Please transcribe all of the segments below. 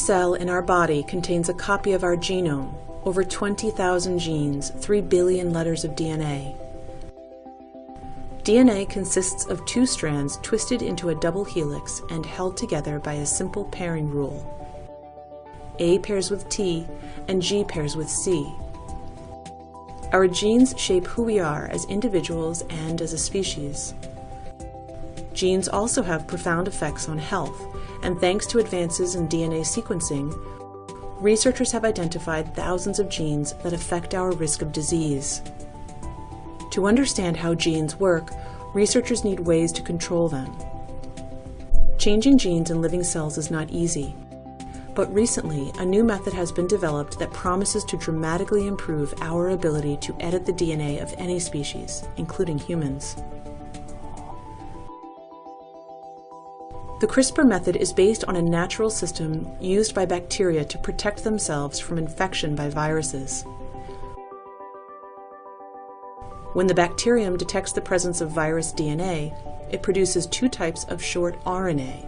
cell in our body contains a copy of our genome, over 20,000 genes, 3 billion letters of DNA. DNA consists of two strands twisted into a double helix and held together by a simple pairing rule. A pairs with T and G pairs with C. Our genes shape who we are as individuals and as a species. Genes also have profound effects on health, and thanks to advances in DNA sequencing, researchers have identified thousands of genes that affect our risk of disease. To understand how genes work, researchers need ways to control them. Changing genes in living cells is not easy, but recently a new method has been developed that promises to dramatically improve our ability to edit the DNA of any species, including humans. The CRISPR method is based on a natural system used by bacteria to protect themselves from infection by viruses. When the bacterium detects the presence of virus DNA, it produces two types of short RNA,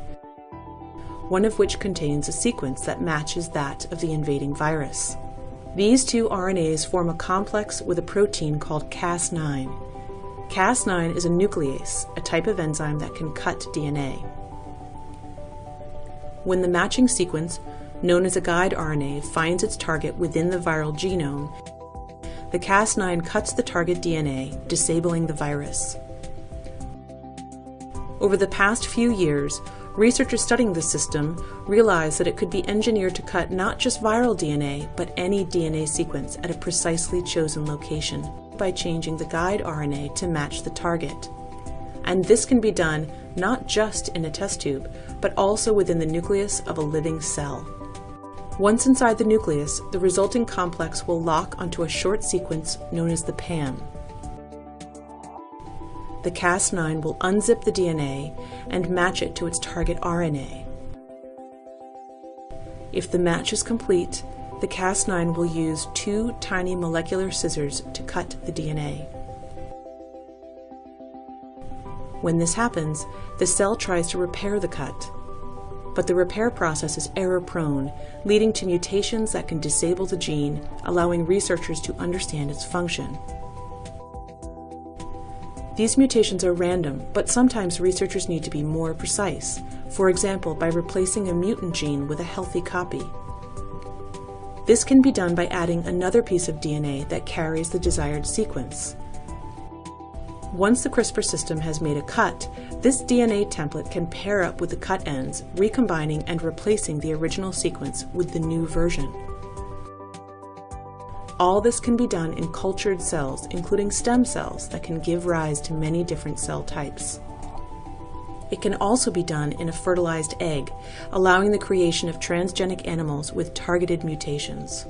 one of which contains a sequence that matches that of the invading virus. These two RNAs form a complex with a protein called Cas9. Cas9 is a nuclease, a type of enzyme that can cut DNA. When the matching sequence, known as a guide RNA, finds its target within the viral genome, the Cas9 cuts the target DNA, disabling the virus. Over the past few years, researchers studying this system realized that it could be engineered to cut not just viral DNA, but any DNA sequence at a precisely chosen location by changing the guide RNA to match the target. And this can be done not just in a test tube, but also within the nucleus of a living cell. Once inside the nucleus, the resulting complex will lock onto a short sequence known as the PAM. The Cas9 will unzip the DNA and match it to its target RNA. If the match is complete, the Cas9 will use two tiny molecular scissors to cut the DNA. When this happens, the cell tries to repair the cut. But the repair process is error-prone, leading to mutations that can disable the gene, allowing researchers to understand its function. These mutations are random, but sometimes researchers need to be more precise, for example by replacing a mutant gene with a healthy copy. This can be done by adding another piece of DNA that carries the desired sequence. Once the CRISPR system has made a cut, this DNA template can pair up with the cut ends, recombining and replacing the original sequence with the new version. All this can be done in cultured cells, including stem cells that can give rise to many different cell types. It can also be done in a fertilized egg, allowing the creation of transgenic animals with targeted mutations.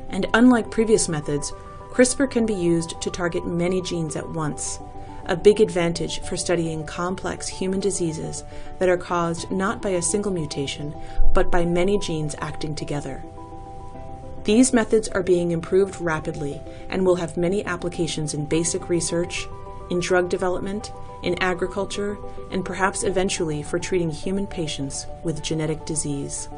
And unlike previous methods, CRISPR can be used to target many genes at once, a big advantage for studying complex human diseases that are caused not by a single mutation, but by many genes acting together. These methods are being improved rapidly and will have many applications in basic research, in drug development, in agriculture, and perhaps eventually for treating human patients with genetic disease.